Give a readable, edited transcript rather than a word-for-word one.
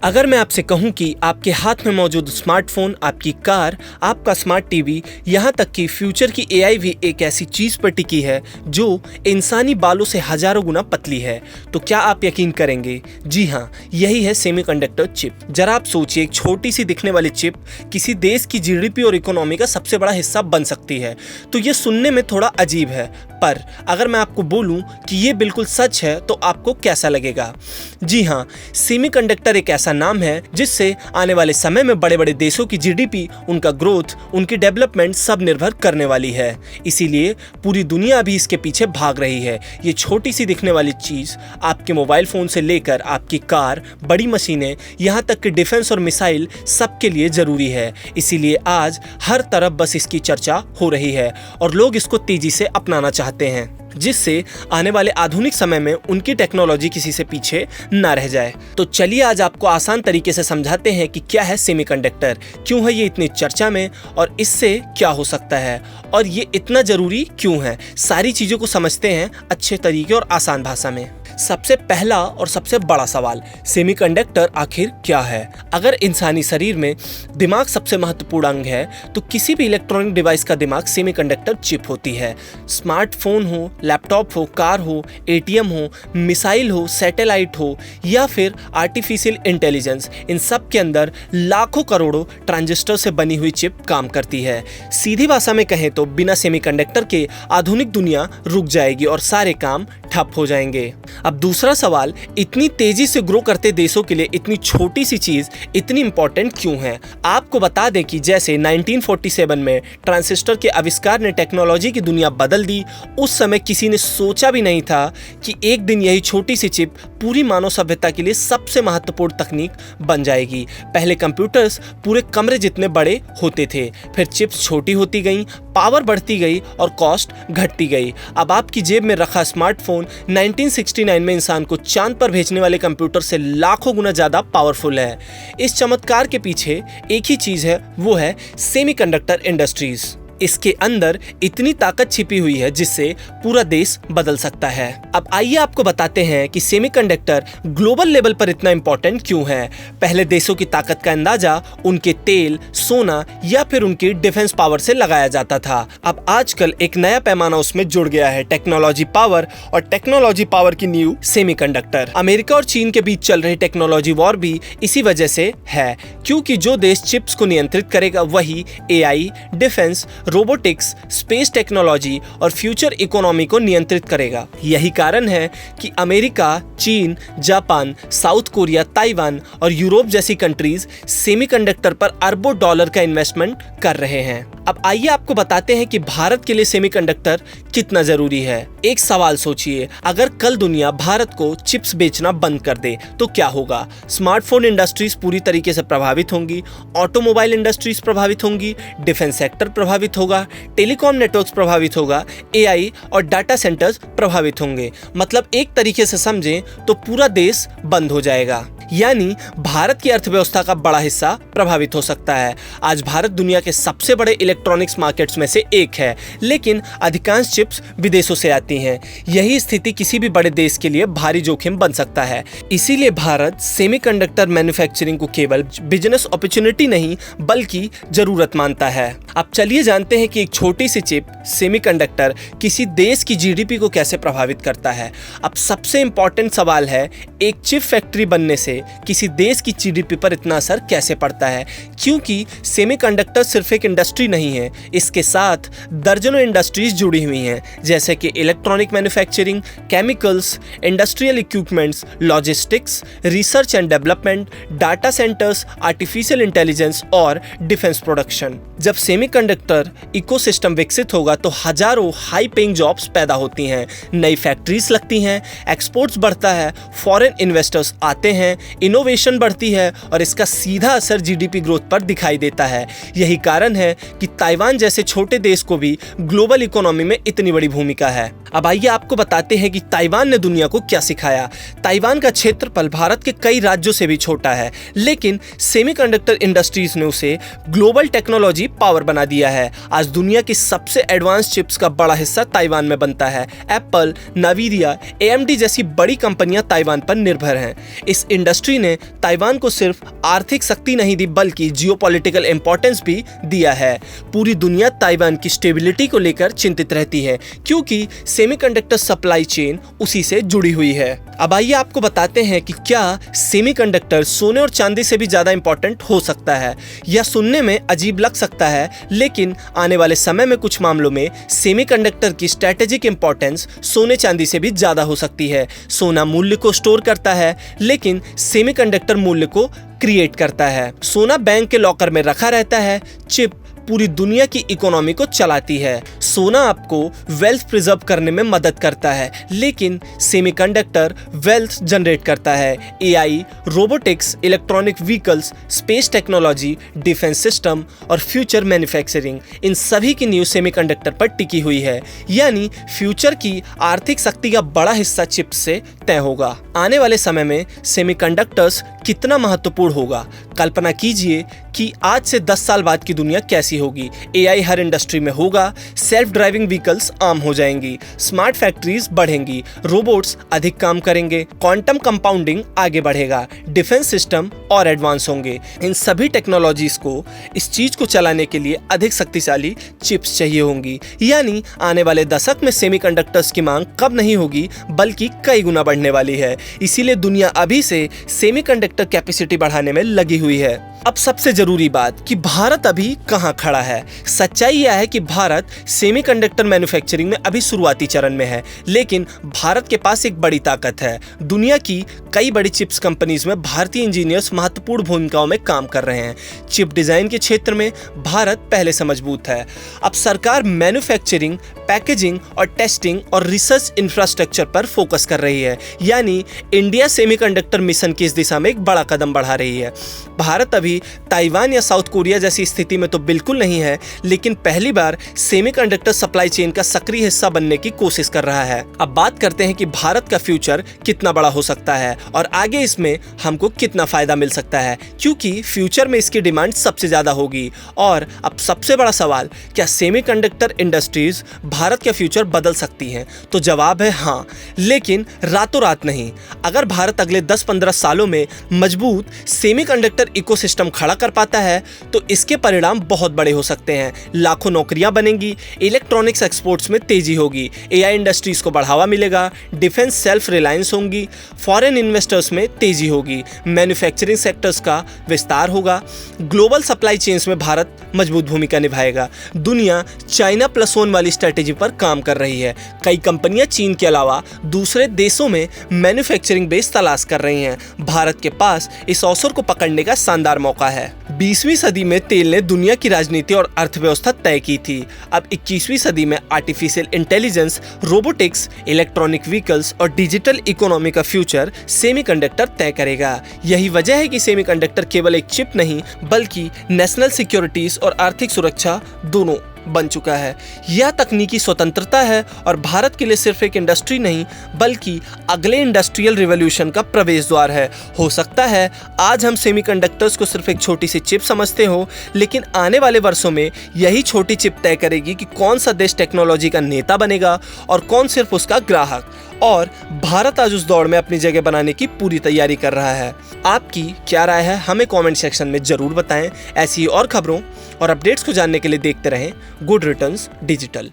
अगर मैं आपसे कहूं कि आपके हाथ में मौजूद स्मार्टफोन, आपकी कार, आपका स्मार्ट टीवी, यहाँ तक कि फ्यूचर की एआई भी एक ऐसी चीज पर टिकी है जो इंसानी बालों से हजारों गुना पतली है, तो क्या आप यकीन करेंगे? जी हाँ, यही है सेमीकंडक्टर चिप। जरा आप सोचिए, एक छोटी सी दिखने वाली चिप किसी देश की जीडीपी और इकोनॉमी का सबसे बड़ा हिस्सा बन सकती है। तो ये सुनने में थोड़ा अजीब है, पर अगर मैं आपको बोलूं कि ये बिल्कुल सच है तो आपको कैसा लगेगा? जी हाँ, सेमीकंडक्टर एक ऐसा नाम है जिससे आने वाले समय में बड़े बड़े देशों की जीडीपी, उनका ग्रोथ, उनकी डेवलपमेंट सब निर्भर करने वाली है। इसीलिए पूरी दुनिया अभी इसके पीछे भाग रही है। ये छोटी सी दिखने वाली चीज आपके मोबाइल फोन से लेकर आपकी कार, बड़ी मशीनें, यहाँ तक कि डिफेंस और मिसाइल सबके लिए जरूरी है। इसीलिए आज हर तरफ बस इसकी चर्चा हो रही है और लोग इसको तेजी से अपनाना चाहते हैं, जिससे आने वाले आधुनिक समय में उनकी टेक्नोलॉजी किसी से पीछे ना रह जाए। तो चलिए आज आपको आसान तरीके से समझाते हैं कि क्या है सेमीकंडक्टर, क्यों है ये इतनी चर्चा में और इससे क्या हो सकता है और ये इतना जरूरी क्यों है। सारी चीजों को समझते हैं अच्छे तरीके और आसान भाषा में। सबसे पहला और सबसे बड़ा सवाल, सेमीकंडक्टर आखिर क्या है? अगर इंसानी शरीर में दिमाग सबसे महत्वपूर्ण अंग है तो किसी भी इलेक्ट्रॉनिक डिवाइस का दिमाग सेमीकंडक्टर चिप होती है। स्मार्टफोन हो, लैपटॉप हो, कार हो, एटीएम हो, मिसाइल हो, सैटेलाइट हो या फिर आर्टिफिशियल इंटेलिजेंस, इन सब के अंदर लाखों करोड़ों ट्रांजिस्टर से बनी हुई चिप काम करती है। सीधी भाषा में कहें तो बिना सेमीकंडक्टर के आधुनिक दुनिया रुक जाएगी और सारे काम ठप हो जाएंगे। अब दूसरा सवाल, इतनी तेजी से ग्रो करते देशों के लिए इतनी छोटी सी चीज इतनी इंपॉर्टेंट क्यों है? आपको बता दें कि जैसे 1947 में ट्रांजिस्टर के आविष्कार ने टेक्नोलॉजी की दुनिया बदल दी, उस समय किसी ने सोचा भी नहीं था कि एक दिन यही छोटी सी चिप पूरी मानव सभ्यता के लिए सबसे महत्वपूर्ण तकनीक बन जाएगी। पहले कंप्यूटर्स पूरे कमरे जितने बड़े होते थे, फिर चिप्स छोटी होती गईं, पावर बढ़ती गई और कॉस्ट घटती गई। अब आपकी जेब में रखा स्मार्टफोन 1969 में इंसान को चांद पर भेजने वाले कंप्यूटर से लाखों गुना ज्यादा पावरफुल है। इस चमत्कार के पीछे एक ही चीज है, वो है सेमीकंडक्टर इंडस्ट्रीज। इसके अंदर इतनी ताकत छिपी हुई है जिससे पूरा देश बदल सकता है। अब आइए आपको बताते हैं कि सेमीकंडक्टर ग्लोबल लेवल पर इतना इंपॉर्टेंट क्यों है। पहले देशों की ताकत का अंदाजा उनके तेल, सोना या फिर उनकी डिफेंस पावर से लगाया जाता था। अब आजकल एक नया पैमाना उसमें जुड़ गया है, टेक्नोलॉजी पावर, और टेक्नोलॉजी पावर की नींव सेमीकंडक्टर। अमेरिका और चीन के बीच चल रही टेक्नोलॉजी वॉर भी इसी वजह से है, क्योंकि जो देश चिप्स को नियंत्रित करेगा वही AI, defence, robotics, space technology और फ्यूचर इकोनॉमी को नियंत्रित करेगा। यही कारण है कि अमेरिका, चीन, जापान, साउथ कोरिया, ताइवान और यूरोप जैसी कंट्रीज सेमीकंडक्टर पर अरबों डॉलर का इन्वेस्टमेंट कर रहे हैं। अब आइए आपको बताते हैं कि भारत के लिए सेमीकंडक्टर कितना जरूरी है। एक सवाल सोचिए, अगर कल दुनिया भारत को चिप्स बेचना बंद कर दे तो क्या होगा? स्मार्टफोन इंडस्ट्रीज पूरी तरीके से प्रभावित होंगी, ऑटोमोबाइल इंडस्ट्रीज प्रभावित होंगी, डिफेंस सेक्टर प्रभावित होगा, टेलीकॉम नेटवर्क्स प्रभावित होगा, एआई और डाटा सेंटर्स प्रभावित होंगे। मतलब एक तरीके से समझें तो पूरा देश बंद हो जाएगा, यानी भारत की अर्थव्यवस्था का बड़ा हिस्सा प्रभावित हो सकता है। आज भारत दुनिया के सबसे बड़े इलेक्ट्रॉनिक्स मार्केट्स में से एक है, लेकिन अधिकांश चिप्स विदेशों से आती हैं। यही स्थिति किसी भी बड़े देश के लिए भारी जोखिम बन सकता है। इसीलिए भारत सेमीकंडक्टर मैन्युफैक्चरिंग को केवल बिजनेस अपॉर्चुनिटी नहीं बल्कि जरूरत मानता है। अब चलिए जानते हैं कि एक छोटी सी चिप, सेमीकंडक्टर, किसी देश की जीडीपी को कैसे प्रभावित करता है। अब सबसे इंपॉर्टेंट सवाल है, एक चिप फैक्ट्री बनने से किसी देश की जीडीपी पर इतना असर कैसे पड़ता है? क्योंकि सेमीकंडक्टर सिर्फ एक इंडस्ट्री नहीं है, इसके साथ दर्जनों इंडस्ट्रीज जुड़ी हुई हैं, जैसे कि electronic manufacturing, chemicals, industrial equipments, logistics, research and development, data centres, artificial intelligence और डिफेंस प्रोडक्शन। जब सेमीकंडक्टर इकोसिस्टम विकसित होगा तो हजारों हाई पेइंग जॉब्स पैदा होती हैं, नई फैक्ट्रीज लगती हैं, एक्सपोर्ट्स बढ़ता है, फॉरेन इन्वेस्टर्स आते हैं, इनोवेशन बढ़ती है और इसका सीधा असर जीडीपी ग्रोथ पर दिखाई देता है। यही कारण है कि ताइवान जैसे छोटे देश को भी ग्लोबल इकोनॉमी में इतनी बड़ी भूमिका है। अब आइए आपको बताते हैं कि ताइवान ने दुनिया को क्या सिखाया। ताइवान का क्षेत्रफल भारत के कई राज्यों से भी छोटा है, लेकिन सेमीकंडक्टर इंडस्ट्रीज ने उसे ग्लोबल टेक्नोलॉजी पावर बना दिया है। आज दुनिया की सबसे एडवांस चिप्स का बड़ा हिस्सा ताइवान में बनता है। एप्पल, नावीरिया, AMD जैसी बड़ी कंपनियां ताइवान पर निर्भर हैं। इस इंडस्ट्री ने ताइवान को सिर्फ आर्थिक शक्ति नहीं दी, बल्कि जियोपॉलिटिकल इंपॉर्टेंस भी दिया है। पूरी दुनिया ताइवान की स्टेबिलिटी को लेकर चिंतित रहती है, क्योंकि सेमीकंडक्टर सप्लाई चेन उसी से जुड़ी हुई है। अब आइए आपको बताते हैं कि क्या सेमीकंडक्टर सोने और चांदी से भी ज्यादा इंपॉर्टेंट हो सकता है। यह सुनने में अजीब लग सकता है, लेकिन आने वाले समय में कुछ मामलों में सेमीकंडक्टर की स्ट्रेटेजिक इंपॉर्टेंस सोने चांदी से भी ज्यादा हो सकती है। सोना मूल्य को स्टोर करता है, लेकिन सेमीकंडक्टर मूल्य को क्रिएट करता है। सोना बैंक के लॉकर में रखा रहता है, चिप पूरी दुनिया की इकोनॉमी को चलाती है। सोना आपको वेल्थ प्रिजर्व करने में मदद करता है, लेकिन सेमीकंडक्टर वेल्थ जनरेट करता है। AI, robotics, electronic vehicles, space technology, defence system और फ्यूचर मैन्युफैक्चरिंग, इन सभी की न्यूज़ सेमीकंडक्टर पर टिकी हुई है। यानी फ्यूचर की आर्थिक शक्ति का बड़ा हिस्सा चिप्स से तय होगा। आने वाले समय में सेमीकंडक्टर्स कितना महत्वपूर्ण होगा, कल्पना कीजिए कि आज से 10 साल बाद की दुनिया कैसी होगी। AI हर इंडस्ट्री में होगा, सेल्फ ड्राइविंग व्हीकल्स आम हो जाएंगी, स्मार्ट फैक्ट्रीज बढ़ेंगी, रोबोट्स अधिक काम करेंगे, क्वांटम कंपाउंडिंग आगे बढ़ेगा, डिफेंस सिस्टम और एडवांस होंगे। इन सभी टेक्नोलॉजीज को, इस चीज को चलाने के लिए अधिक शक्तिशाली चिप्स चाहिए होंगी। यानी आने वाले दशक में सेमीकंडक्टर्स की मांग कम नहीं होगी, बल्कि कई गुना बढ़ने वाली है। इसीलिए दुनिया अभी से सेमीकंडक्टर कैपेसिटी बढ़ाने में लगी हुई है। अब सबसे जरूरी बात कि भारत अभी कहां खड़ा है। सच्चाई यह है कि भारत सेमीकंडक्टर मैन्युफैक्चरिंग में अभी शुरुआती चरण में है, लेकिन भारत के पास एक बड़ी ताकत है। दुनिया की कई बड़ी चिप्स कंपनीज में भारतीय इंजीनियर्स महत्वपूर्ण भूमिकाओं में काम कर रहे हैं। चिप डिजाइन के क्षेत्र में भारत पहले से मजबूत है। अब सरकार मैन्युफैक्चरिंग, पैकेजिंग और टेस्टिंग और रिसर्च इंफ्रास्ट्रक्चर पर फोकस कर रही है। यानी इंडिया सेमीकंडक्टर मिशन की इस दिशा में एक बड़ा कदम बढ़ा रही है। भारत अभी ताइवान या साउथ कोरिया जैसी स्थिति में तो बिल्कुल नहीं है, लेकिन पहली बार सेमीकंडक्टर सप्लाई चेन का सक्रिय हिस्सा बनने की कोशिश कर रहा है। अब बात करते हैं कि भारत का फ्यूचर कितना बड़ा हो सकता है और आगे इसमें हमको कितना फायदा मिल सकता है, क्योंकि फ्यूचर में इसकी डिमांड सबसे ज्यादा होगी। और अब सबसे बड़ा सवाल, क्या सेमीकंडक्टर इंडस्ट्रीज भारत का फ्यूचर बदल सकती हैं? तो जवाब है हाँ, लेकिन रातों रात नहीं। अगर भारत अगले 10-15 सालों में मजबूत सेमीकंडक्टर इकोसिस्टम खड़ा कर पाता है, तो इसके परिणाम बहुत बड़े हो सकते हैं। लाखों नौकरियां बनेंगी, इलेक्ट्रॉनिक्स एक्सपोर्ट्स में तेजी होगी, AI इंडस्ट्रीज को बढ़ावा मिलेगा, डिफेंस सेल्फ रिलायंस होंगी, फॉरेन इन्वेस्टर्स में तेजी होगी, मैन्युफैक्चरिंग सेक्टर्स का विस्तार होगा, ग्लोबल सप्लाई चेन्स में भारत मजबूत भूमिका निभाएगा। दुनिया चाइना +1 वाली स्ट्रेटेजी पर काम कर रही है। कई कंपनियां चीन के अलावा दूसरे देशों में मैन्युफैक्चरिंग बेस तलाश कर रही हैं। भारत के पास इस अवसर को पकड़ने का शानदार मौका है। 20वीं सदी में तेल ने दुनिया की राजनीति और अर्थव्यवस्था तय की थी। अब 21वीं सदी में artificial intelligence, robotics, electronic vehicles और डिजिटल इकोनॉमी का फ्यूचर सेमीकंडक्टर तय करेगा। यही वजह है कि सेमीकंडक्टर केवल एक चिप नहीं, बल्कि नेशनल सिक्योरिटीज और आर्थिक सुरक्षा दोनों बन चुका है। यह तकनीकी स्वतंत्रता है और भारत के लिए सिर्फ एक इंडस्ट्री नहीं, बल्कि अगले इंडस्ट्रियल रिवॉल्यूशन का प्रवेश द्वार है। हो सकता है आज हम सेमीकंडक्टर्स को सिर्फ एक छोटी सी चिप समझते हो, लेकिन आने वाले वर्षों में यही छोटी चिप तय करेगी कि कौन सा देश टेक्नोलॉजी का नेता बनेगा और कौन सिर्फ उसका ग्राहक। और भारत आज उस दौड़ में अपनी जगह बनाने की पूरी तैयारी कर रहा है। आपकी क्या राय है, हमें कमेंट सेक्शन में जरूर बताएं। ऐसी और खबरों और अपडेट्स को जानने के लिए देखते रहें गुड रिटर्न्स डिजिटल।